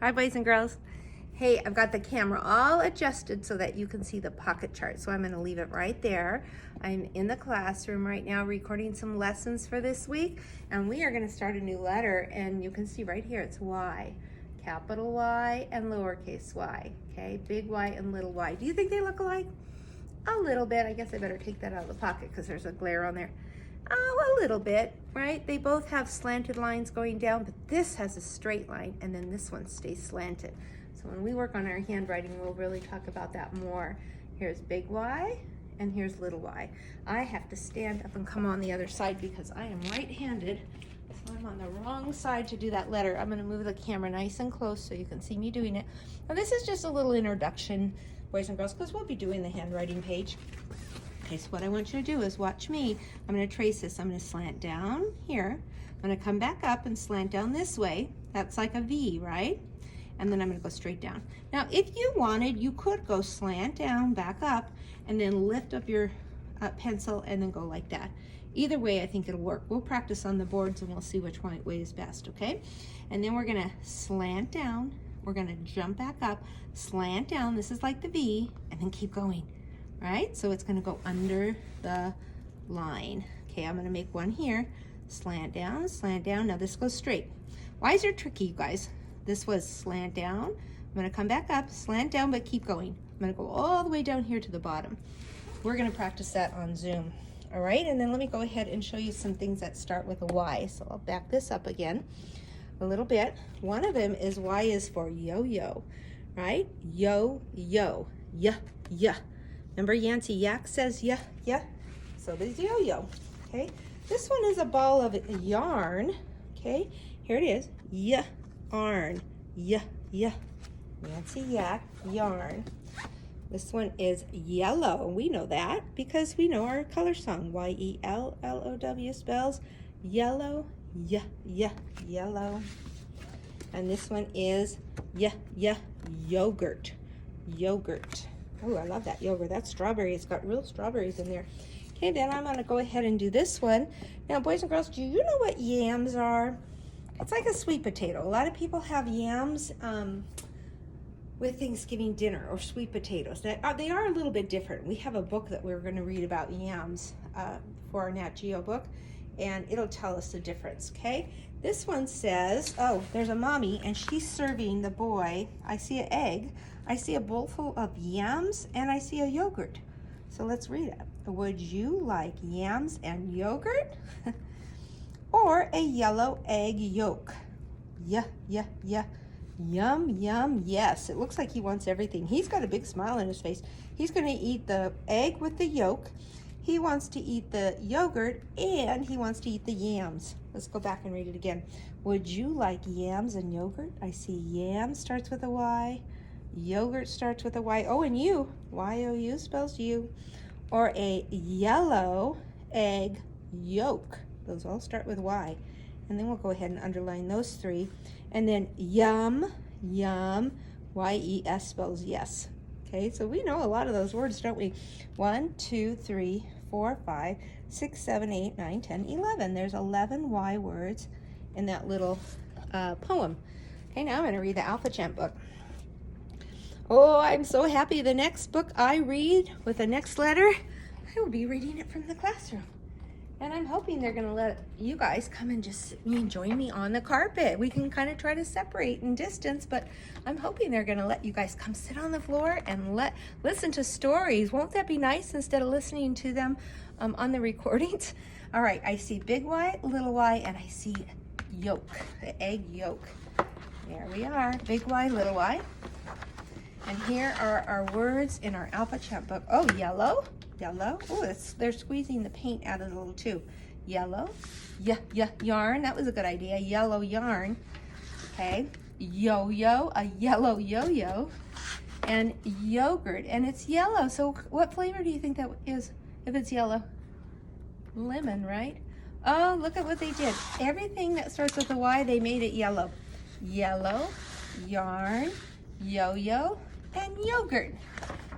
Hi, boys and girls. Hey, I've got the camera all adjusted so that you can see the pocket chart. So I'm going to leave it right there. I'm in the classroom right now recording some lessons for this week, and we are going to start a new letter. And you can see right here it's Y, capital Y and lowercase y. Okay, big Y and little y. Do you think they look alike? A little bit. I guess I better take that out of the pocket because there's a glare on there. Oh, a little bit, right? They both have slanted lines going down, but this has a straight line, and then this one stays slanted. So when we work on our handwriting, we'll really talk about that more. Here's big Y, and here's little y. I have to stand up and come on the other side because I am right-handed, so I'm on the wrong side to do that letter. I'm gonna move the camera nice and close so you can see me doing it. Now this is just a little introduction, boys and girls, because we'll be doing the handwriting page. Okay, so what I want you to do is watch me. I'm going to trace this. I'm going to slant down here. I'm going to come back up and slant down this way. That's like a V, right? And then I'm going to go straight down. Now, if you wanted, you could go slant down, back up, and then lift up your pencil and then go like that. Either way, I think it'll work. We'll practice on the boards and we'll see which way is best, okay? And then we're going to slant down. We're going to jump back up, slant down. This is like the V, and then keep going. Right? So it's going to go under the line. Okay, I'm going to make one here. Slant down, slant down. Now this goes straight. Why is it tricky, you guys? This was slant down. I'm going to come back up, slant down, but keep going. I'm going to go all the way down here to the bottom. We're going to practice that on Zoom. All right, and then let me go ahead and show you some things that start with a Y. So I'll back this up again a little bit. One of them is Y is for yo-yo, right? Yo-yo, yeah. Remember Yancey Yak says yeah. So there's yo-yo, okay? This one is a ball of yarn, okay? Here it is, yarn, yeah. Yancey Yak, yarn. This one is yellow. We know that because we know our color song. Y-E-L-L-O-W spells yellow, yellow. And this one is yogurt. Oh, I love that yogurt. That's strawberry. It's got real strawberries in there. Okay, then I'm going to go ahead and do this one. Now, boys and girls, do you know what yams are? It's like a sweet potato. A lot of people have yams with Thanksgiving dinner or sweet potatoes. They are a little bit different. We have a book that we're going to read about yams for our Nat Geo book, and it'll tell us the difference, okay? This one says, oh, there's a mommy, and she's serving the boy. I see an egg. I see a bowl full of yams, and I see a yogurt. So let's read it. Would you like yams and yogurt? Or a yellow egg yolk? Yeah. Yum, yes. It looks like he wants everything. He's got a big smile on his face. He's going to eat the egg with the yolk. He wants to eat the yogurt, and he wants to eat the yams. Let's go back and read it again. Would you like yams and yogurt? I see yam starts with a Y. Yogurt starts with a Y. Oh, and you. Y-O-U spells you. Or a yellow egg yolk. Those all start with Y. And then we'll go ahead and underline those three. And then yum. Y-E-S spells yes. Okay, so we know a lot of those words, don't we? 1, 2, 3, 4, 5, 6, 7, 8, 9, 10, 11. There's 11 Y words in that little poem. Okay, now I'm going to read the Alphachant book. Oh, I'm so happy. The next book I read with the next letter, I will be reading it from the classroom. And I'm hoping they're going to let you guys come and just sit me and join me on the carpet. We can kind of try to separate in distance, but I'm hoping they're going to let you guys come sit on the floor and listen to stories. Won't that be nice instead of listening to them on the recordings? All right, I see big Y, little y, and I see yolk, the egg yolk. There we are, big Y, little y. And here are our words in our Alphachant book. Oh, yellow. Oh, they're squeezing the paint out of the little tube. Yellow. Yarn. That was a good idea. Yellow yarn. Okay. Yo-yo. A yellow yo-yo. And yogurt. And it's yellow. So what flavor do you think that is if it's yellow? Lemon, right? Oh, look at what they did. Everything that starts with a Y, they made it yellow. Yellow, yarn, yo-yo, and yogurt.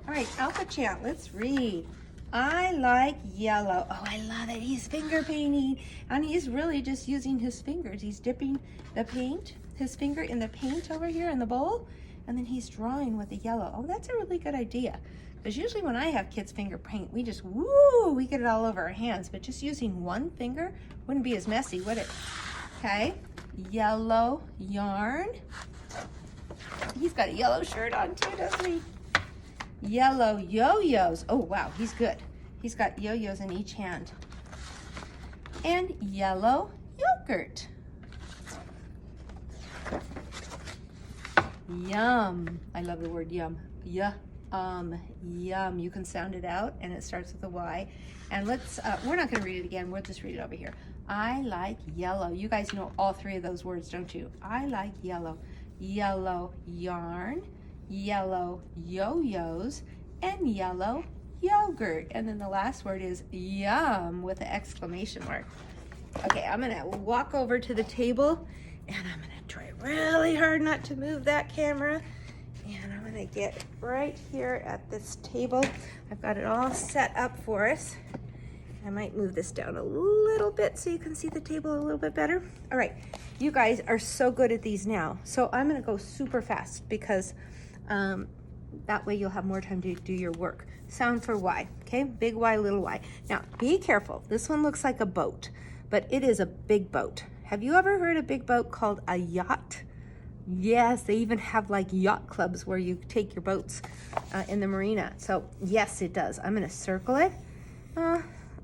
All right, Alphachant, let's read. I like yellow. Oh, I love it. He's finger painting, and he's really just using his fingers. He's dipping the paint, his finger in the paint over here in the bowl, and then he's drawing with the yellow. Oh, that's a really good idea. Because usually when I have kids finger paint, we just, woo, we get it all over our hands. But just using one finger wouldn't be as messy, would it? Okay, yellow yarn. He's got a yellow shirt on too, doesn't he? Yellow yo-yos. Oh, wow, he's good. He's got yo-yos in each hand. And yellow yogurt. Yum. I love the word yum. Yum. You can sound it out, and it starts with a Y. And let's, we're not going to read it again. We'll just read it over here. I like yellow. You guys know all three of those words, don't you? I like yellow. Yellow yarn, yellow yo-yos, and yellow yogurt. And then the last word is yum with an exclamation mark. Okay, I'm gonna walk over to the table and I'm gonna try really hard not to move that camera. And I'm gonna get right here at this table. I've got it all set up for us. I might move this down a little bit so you can see the table a little bit better. All right, you guys are so good at these now. So I'm gonna go super fast because that way you'll have more time to do your work. Sound for Y, okay? Big Y, little y. Now, be careful. This one looks like a boat, but it is a big boat. Have you ever heard a big boat called a yacht? Yes, they even have like yacht clubs where you take your boats in the marina. So yes, it does. I'm gonna circle it.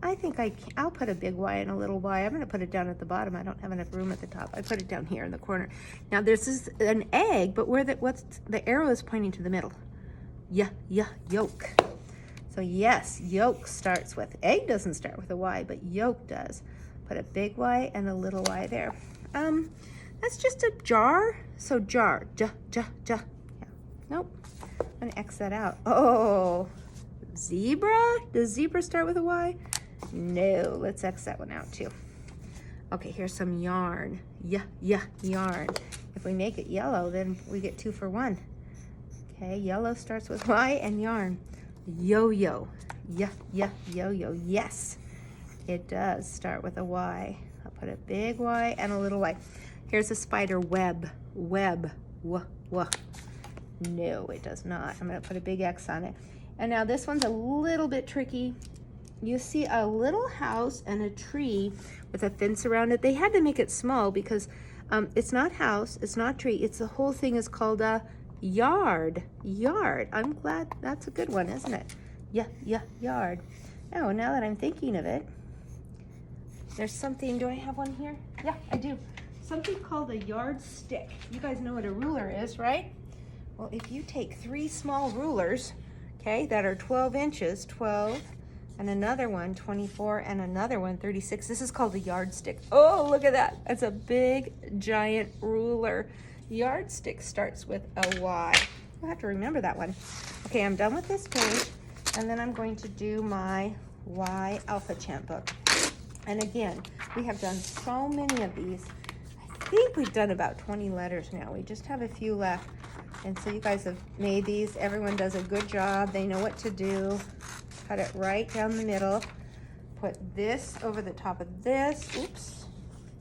I think I'll put a big Y and a little y. I'm gonna put it down at the bottom. I don't have enough room at the top. I put it down here in the corner. Now this is an egg, but what's the arrow is pointing to the middle. Yolk. So yes, yolk starts with, egg doesn't start with a Y, but yolk does. Put a big Y and a little y there. That's just a jar. So jar, ja. Yeah. Nope, I'm gonna X that out. Oh, zebra? Does zebra start with a Y? No, let's X that one out too. Okay, here's some yarn. Yarn. If we make it yellow, then we get 2 for 1. Okay, yellow starts with Y and yarn. Yo-yo. Yo-yo. Yes, it does start with a Y. I'll put a big Y and a little y. Here's a spider web. No, it does not. I'm gonna put a big X on it. And now this one's a little bit tricky. You see a little house and a tree with a fence around it. They had to make it small because it's not house, it's not tree. It's the whole thing is called a yard. I'm glad that's a good one, isn't it? Yard. Oh, now that I'm thinking of it, there's something, do I have one here? Yeah, I do. Something called a yardstick. You guys know what a ruler is, right? Well, if you take 3 small rulers, okay, that are 12 inches, 12, and another one, 24, and another one, 36. This is called a yardstick. Oh, look at that. That's a big, giant ruler. Yardstick starts with a Y. You'll have to remember that one. Okay, I'm done with this page, and then I'm going to do my Y Alphachant book. And again, we have done so many of these. I think we've done about 20 letters now. We just have a few left. And so you guys have made these. Everyone does a good job. They know what to do. Cut it right down the middle. Put this over the top of this. Oops.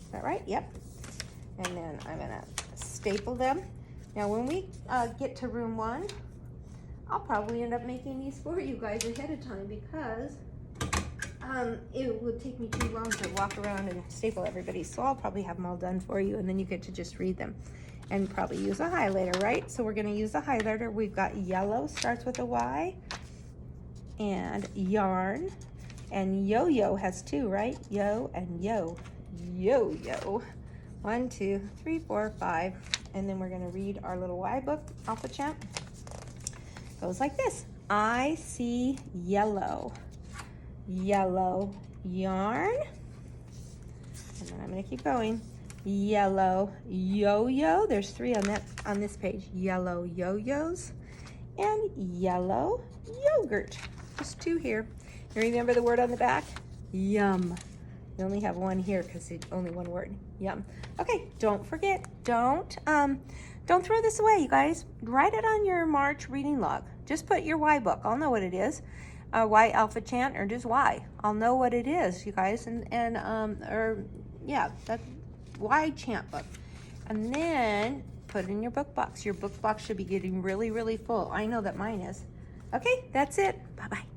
Is that right? Yep. And then I'm gonna staple them. Now when we get to room 1, I'll probably end up making these for you guys ahead of time because it would take me too long to walk around and staple everybody. So I'll probably have them all done for you, and then you get to just read them and probably use a highlighter, right? So we're gonna use a highlighter. We've got yellow, starts with a Y, and yarn, and yo-yo has 2, right? Yo and yo. Yo-yo. 1, 2, 3, 4, 5. And then we're gonna read our little Y book, Alphachant. Goes like this. I see yellow. Yellow yarn. And then I'm gonna keep going. Yellow yo-yo. There's 3 on this page. Yellow yo-yos and yellow yogurt. Just 2 here. You remember the word on the back? Yum. You only have 1 here because it's only 1 word. Yum. Okay, don't forget. Don't throw this away, you guys. Write it on your March reading log. Just put your Y book. I'll know what it is. Y Alphachant or just Y. I'll know what it is, you guys. Or yeah, that Y chant book. And then put it in your book box. Your book box should be getting really, really full. I know that mine is. Okay, that's it. Bye-bye.